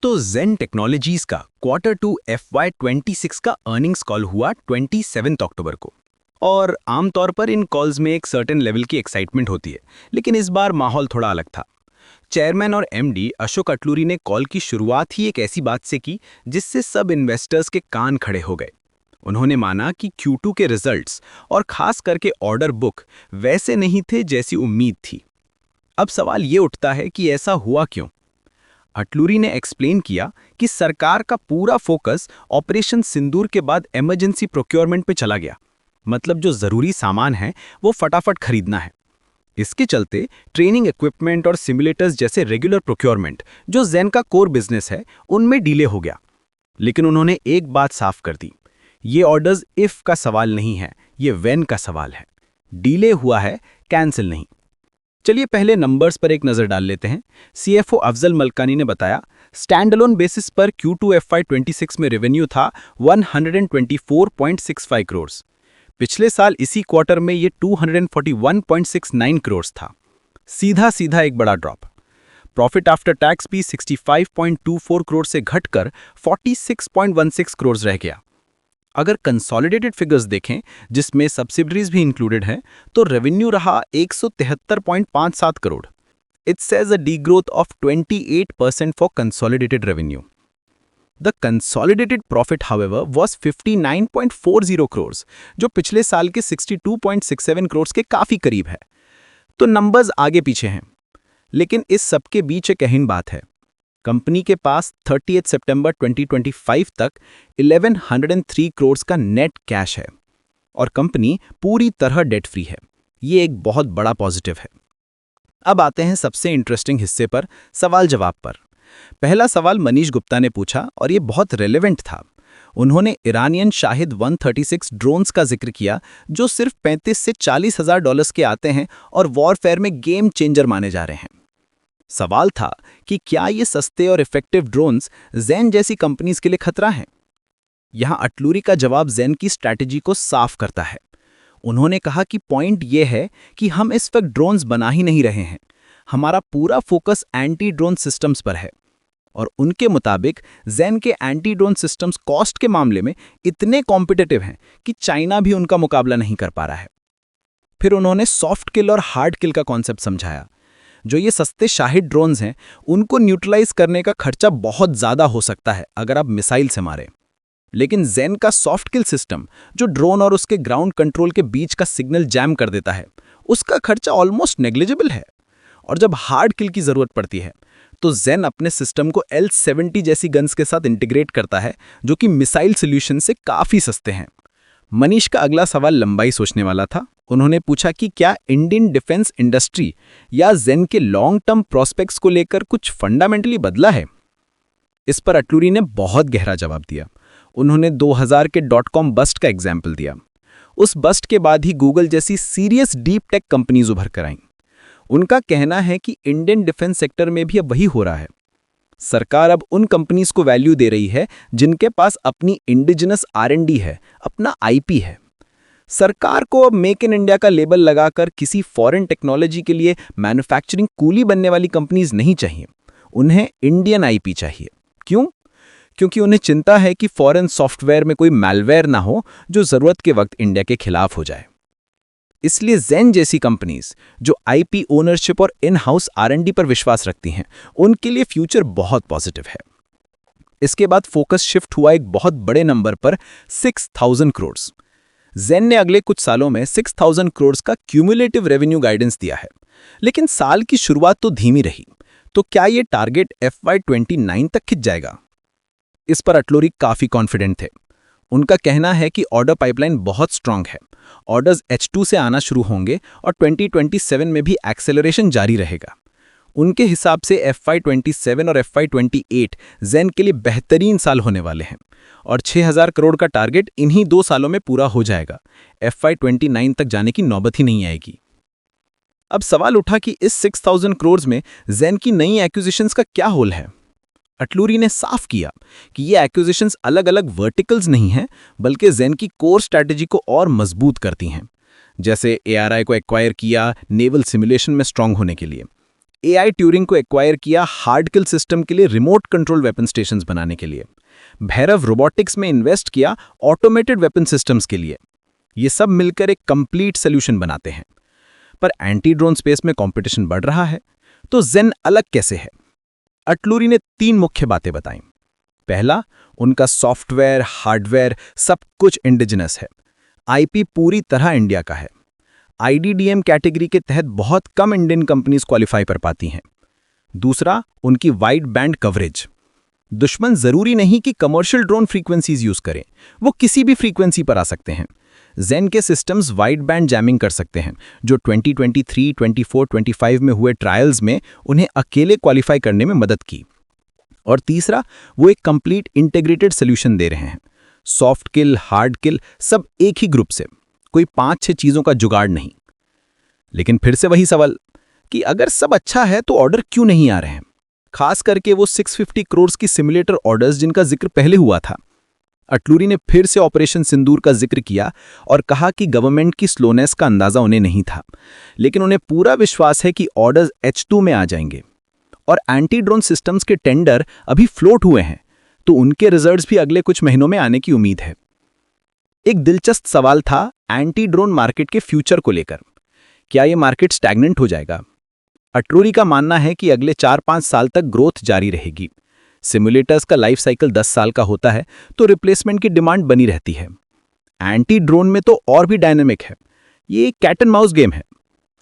तो जेन टेक्नोलॉजीज का Q2 FY26 का अर्निंग्स कॉल हुआ 27 अक्टूबर को। और आमतौर पर इन कॉल्स में एक सर्टेन लेवल की एक्साइटमेंट होती है, लेकिन इस बार माहौल थोड़ा अलग था। चेयरमैन और एमडी अशोक अटलूरी ने कॉल की शुरुआत ही एक ऐसी बात से की जिससे सब इन्वेस्टर्स के कान खड़े हो गए। उन्होंने माना कि Q2 के रिजल्ट्स और खास करके ऑर्डर बुक वैसे नहीं थे जैसी उम्मीद थी। अब सवाल ये उठता है कि ऐसा हुआ क्यों। अटलूरी ने एक्सप्लेन किया कि सरकार का पूरा फोकस ऑपरेशन सिंदूर के बाद इमरजेंसी प्रोक्योरमेंट पे चला गया। मतलब जो ज़रूरी सामान है वो फटाफट खरीदना है। इसके चलते ट्रेनिंग इक्विपमेंट और सिमुलेटर्स जैसे रेगुलर प्रोक्योरमेंट जो जेन का कोर बिजनेस है उनमें डिले हो गया। लेकिन उन्होंने एक बात साफ कर दी, ये ऑर्डर्स इफ का सवाल नहीं है, ये व्हेन का सवाल है। डिले हुआ है, कैंसिल नहीं। चलिए पहले नंबर्स पर एक नजर डाल लेते हैं। सीएफओ अफजल मलकानी ने बताया, स्टैंडअलोन बेसिस पर Q2 FY26 में रेवेन्यू था 124.65 करोड़। पिछले साल इसी क्वार्टर में ये 241.69 करोड़ था। सीधा सीधा एक बड़ा ड्रॉप। प्रॉफिट आफ्टर टैक्स भी 65.24 करोड़ से घटकर 46.16 करोड़ रह गया। अगर कंसोलिडेटेड फिगर्स देखें जिसमें सब्सिडरीज भी इंक्लूडेड हैं, तो रेवेन्यू रहा 173.57 crore. It says a degrowth of 28% for consolidated revenue. The consolidated profit however was 59.40 crore, जो पिछले साल के 62.67 करोड़ के काफी करीब है। तो नंबर्स आगे पीछे हैं, लेकिन इस सबके बीच एक अहम बात है। कंपनी के पास 30 सितंबर 2025 तक 1103 करोड़ का नेट कैश है और कंपनी पूरी तरह डेट फ्री है। ये एक बहुत बड़ा पॉजिटिव है। अब आते हैं सबसे इंटरेस्टिंग हिस्से पर, सवाल जवाब पर। पहला सवाल मनीष गुप्ता ने पूछा और ये बहुत रेलेवेंट था। उन्होंने ईरानियन शाहिद 136 ड्रोन्स का जिक्र किया जो सिर्फ 35 से 40 हजार डॉलर्स के आते हैं और वॉरफेयर में गेम चेंजर माने जा रहे हैं। सवाल था कि क्या ये सस्ते और इफेक्टिव ड्रोन्स जेन जैसी कंपनीज के लिए खतरा हैं? यहां अटलूरी का जवाब जेन की स्ट्रैटेजी को साफ करता है। उन्होंने कहा कि पॉइंट ये है कि हम इस वक्त ड्रोन्स बना ही नहीं रहे हैं, हमारा पूरा फोकस एंटी ड्रोन सिस्टम्स पर है। और उनके मुताबिक जेन के एंटी ड्रोन सिस्टम्स कॉस्ट के मामले में इतने कॉम्पिटिटिव हैं कि चाइना भी उनका मुकाबला नहीं कर पा रहा है। फिर उन्होंने सॉफ्ट किल और हार्ड किल का कॉन्सेप्ट समझाया। जो ये सस्ते शाहिद ड्रोन्स हैं, उनको न्यूट्रलाइज करने का खर्चा बहुत ज़्यादा हो सकता है अगर आप मिसाइल से मारें। लेकिन जेन का सॉफ्ट किल सिस्टम, जो ड्रोन और उसके ग्राउंड कंट्रोल के बीच का सिग्नल जैम कर देता है, उसका खर्चा ऑलमोस्ट नेग्लिजिबल है। और जब हार्ड किल की ज़रूरत पड़ती है, तो जेन अपने सिस्टम को L70 जैसी गन्स के साथ इंटीग्रेट करता है, जो कि मिसाइल सोल्यूशन से काफ़ी सस्ते हैं। मनीष का अगला सवाल लंबाई सोचने वाला था। उन्होंने पूछा कि क्या इंडियन डिफेंस इंडस्ट्री या जेन के लॉन्ग टर्म प्रोस्पेक्ट्स को लेकर कुछ फंडामेंटली बदला है? इस पर अटलूरी ने बहुत गहरा जवाब दिया। उन्होंने 2000 के .com बस्ट का एग्जाम्पल दिया। उस बस्ट के बाद ही गूगल जैसी सीरियस डीप टेक कंपनीज उभर कर आईं। उनका कहना है कि इंडियन डिफेंस सेक्टर में भी अब वही हो रहा है। सरकार अब उन कंपनीज को वैल्यू दे रही है जिनके पास अपनी इंडिजिनस R&D है, अपना IP है। सरकार को अब मेक इन इंडिया का लेबल लगाकर किसी फॉरेन टेक्नोलॉजी के लिए मैन्युफैक्चरिंग कूली बनने वाली कंपनीज नहीं चाहिए। उन्हें इंडियन IP चाहिए। क्यों? क्योंकि उन्हें चिंता है कि फॉरेन सॉफ्टवेयर में कोई मैलवेयर ना हो जो जरूरत के वक्त इंडिया के खिलाफ हो जाए। इसलिए जेन जैसी कंपनीज जो IP ओनरशिप और इन हाउस R&D पर विश्वास रखती हैं, उनके लिए फ्यूचर बहुत पॉजिटिव है। इसके बाद फोकस शिफ्ट हुआ एक बहुत बड़े नंबर पर, 6000 करोड़। जेन ने अगले कुछ सालों में 6000 करोड़ का क्यूमुलेटिव रेवेन्यू गाइडेंस दिया है, लेकिन साल की शुरुआत तो धीमी रही। तो क्या ये टारगेट FY29 तक खिंच जाएगा? इस पर अटलूरी काफी कॉन्फिडेंट थे। उनका कहना है कि ऑर्डर पाइपलाइन बहुत स्ट्रांग है। ऑर्डर्स H2 से आना शुरू होंगे और 2027 में भी एक्सेलरेशन जारी रहेगा। उनके हिसाब से FY27 और FY28 जेन के लिए बेहतरीन साल होने वाले हैं और 6000 करोड़ का टारगेट इन्हीं 2 सालों में पूरा हो जाएगा। FY29 तक जाने की नौबत ही नहीं आएगी। अब सवाल उठा कि इस 6000 करोड़ में जेन की नई एक्विजिशंस का क्या होल है? अटलूरी ने साफ किया कि ये एक्विजिशंस अलग अलग वर्टिकल्स नहीं हैं, बल्कि जेन की कोर स्ट्रैटेजी को और मजबूत करती हैं। जैसे ARI को एक्वायर किया नेवल सिमुलेशन में स्ट्रांग होने के लिए, AI ट्यूरिंग को एक्वायर किया हार्ड किल सिस्टम के लिए रिमोट कंट्रोल वेपन स्टेशंस बनाने के लिए। भैरव रोबोटिक्स में इन्वेस्ट किया ऑटोमेटेड वेपन सिस्टम्स के लिए। ये सब मिलकर एक कंप्लीट सोल्यूशन बनाते हैं। पर एंटी ड्रोन स्पेस में कंपटीशन बढ़ रहा है, तो ज़ेन अलग कैसे है? अटलूरी ने 3 मुख्य बातें बताईं। पहला, उनका सॉफ्टवेयर, हार्डवेयर सब कुछ इंडिजिनस है। आईपी पूरी तरह इंडिया का है। आईडीडीएम कैटेगरी के तहत बहुत कम इंडियन कंपनीज क्वालिफाई कर पाती हैं। दूसरा, उनकी वाइड बैंड कवरेज। दुश्मन जरूरी नहीं कि कमर्शियल ड्रोन फ्रीक्वेंसीज यूज करें, वो किसी भी फ्रीक्वेंसी पर आ सकते हैं। ज़ेन के सिस्टम्स वाइड बैंड जैमिंग कर सकते हैं, जो 2023, 24, 25 में हुए ट्रायल्स में उन्हें अकेले क्वालिफाई करने में मदद की। और तीसरा, वो एक कंप्लीट इंटीग्रेटेड सोल्यूशन दे रहे हैं। सॉफ्ट किल, हार्ड किल सब एक ही ग्रुप से, कोई 5-6 चीज़ों का जुगाड़ नहीं। लेकिन फिर से वही सवाल कि अगर सब अच्छा है तो ऑर्डर क्यों नहीं आ रहे हैं? खास करके वो 650 करोड़ की सिमुलेटर ऑर्डर्स जिनका जिक्र पहले हुआ था। अटलूरी ने फिर से ऑपरेशन सिंदूर का जिक्र किया और कहा कि गवर्नमेंट की स्लोनेस का अंदाजा उन्हें नहीं था, लेकिन उन्हें पूरा विश्वास है कि ऑर्डर्स H2 में आ जाएंगे। और एंटी ड्रोन सिस्टम्स के टेंडर अभी फ्लोट हुए हैं, तो उनके रिजल्ट्स भी अगले कुछ महीनों में आने की उम्मीद है। एक दिलचस्प सवाल था एंटी ड्रोन मार्केट के फ्यूचर को लेकर। क्या ये मार्केट स्टैग्नेंट हो जाएगा? अटलूरी का मानना है कि अगले 4-5 साल तक ग्रोथ जारी रहेगी। सिमुलेटर्स का लाइफ साइकिल 10 साल का होता है, तो रिप्लेसमेंट की डिमांड बनी रहती है। एंटी ड्रोन में तो और भी डायनेमिक है। ये एक कैट एंड माउस गेम है।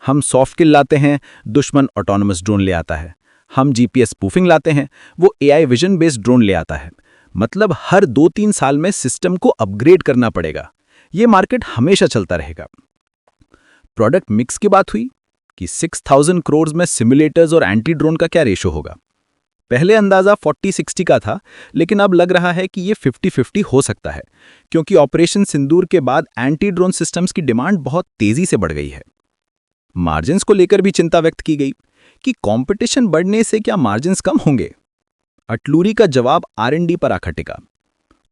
हम सॉफ्ट किल लाते हैं, दुश्मन ऑटोनोमस ड्रोन ले आता है। हम जीपीएस स्पूफिंग लाते हैं, वो एआई विजन बेस्ड ड्रोन ले आता है। मतलब हर 2-3 साल में सिस्टम को अपग्रेड करना पड़ेगा। ये मार्केट हमेशा चलता रहेगा। प्रोडक्ट मिक्स की बात हुई कि 6000 करोड़ में सिमुलेटर्स और एंटी ड्रोन का क्या रेशो होगा। पहले अंदाजा 40-60 का था, लेकिन अब लग रहा है कि ये 50-50 हो सकता है, क्योंकि ऑपरेशन सिंदूर के बाद एंटी ड्रोन सिस्टम्स की डिमांड बहुत तेजी से बढ़ गई है। मार्जिन्स को लेकर भी चिंता व्यक्त की गई कि कंपटीशन बढ़ने से क्या मार्जिन्स कम होंगे। अटलूरी का जवाब R&D पर आ खटेगा।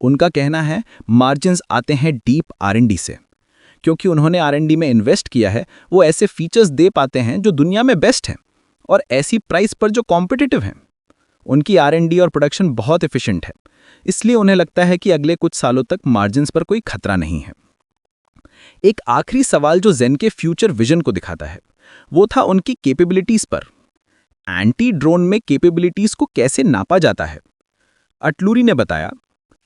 उनका कहना है मार्जिन्स आते हैं डीप R&D से, क्योंकि उन्होंने R&D में इन्वेस्ट किया है। वो ऐसे फीचर्स दे पाते हैं जो दुनिया में बेस्ट हैं और ऐसी प्राइस पर जो कॉम्पिटिटिव हैं। उनकी R&D और प्रोडक्शन बहुत एफिशिएंट है, इसलिए उन्हें लगता है कि अगले कुछ सालों तक मार्जिन्स पर कोई खतरा नहीं है। एक आखिरी सवाल जो ज़ेन के फ्यूचर विजन को दिखाता है, वो था उनकी कैपेबिलिटीज पर। एंटी ड्रोन में कैपेबिलिटीज को कैसे नापा जाता है? अटलूरी ने बताया,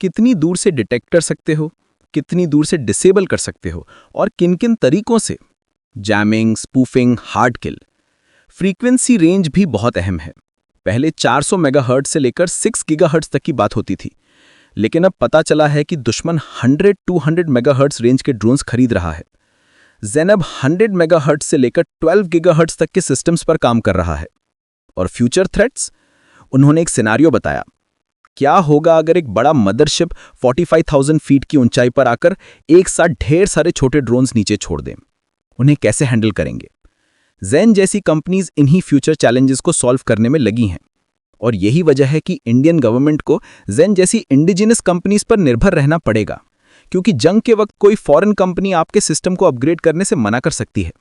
कितनी दूर से डिटेक्ट कर सकते हो, कितनी दूर से डिसेबल कर सकते हो और किन-किन तरीकों से। जैमिंग, स्पूफिंग, हार्ड किल। फ्रीक्वेंसी रेंज भी बहुत अहम है। पहले 400 मेगाहर्ट्ज से लेकर 6 गीगाहर्ट्ज तक की बात होती थी, लेकिन अब पता चला है कि दुश्मन 100-200 मेगाहर्ट्ज रेंज के ड्रोन्स खरीद रहा है। ज़ेन अब 100 मेगाहर्ट्ज से लेकर 12 गीगाहर्ट्ज तक के सिस्टम्स पर काम कर रहा है। और फ्यूचर थ्रेट्स? उन्होंने एक सिनारियो बताया। क्या होगा अगर एक बड़ा मदरशिप 45,000 फीट की ऊंचाई पर आकर एक साथ ढेर सारे छोटे ड्रोन्स नीचे छोड़ दें? उन्हें कैसे हैंडल करेंगे? ज़ेन जैसी कंपनीज इन्हीं फ्यूचर चैलेंजेस को सॉल्व करने में लगी हैं, और यही वजह है कि इंडियन गवर्नमेंट को ज़ेन जैसी इंडिजिनस कंपनीज पर निर्भर रहना पड़ेगा, क्योंकि जंग के वक्त कोई फॉरेन कंपनी आपके सिस्टम को अपग्रेड करने से मना कर सकती है।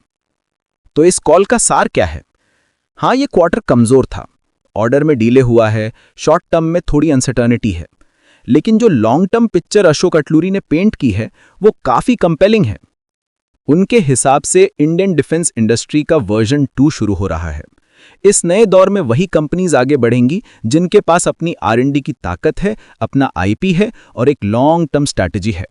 तो इस कॉल का सार क्या है? हाँ, ये क्वार्टर कमजोर था, ऑर्डर में डीले हुआ है, शॉर्ट टर्म में थोड़ी अनसर्टेनिटी है, लेकिन जो long term picture Ashok Atluri ने पेंट की है वो काफी कंपेलिंग है। उनके हिसाब से इंडियन डिफेंस इंडस्ट्री का वर्जन 2 शुरू हो रहा है। इस नए दौर में वही कंपनीज आगे बढ़ेंगी जिनके पास अपनी R&D की ताकत है, अपना IP है और एक लॉन्ग टर्म स्ट्रैटेजी है।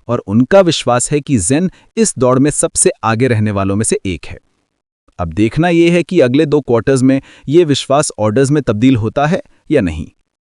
और उनका विश्वास है कि ज़ेन इस दौड़ में सबसे आगे रहने वालों में से एक है। अब देखना यह है कि अगले 2 क्वार्टर्स में यह विश्वास ऑर्डर्स में तब्दील होता है या नहीं।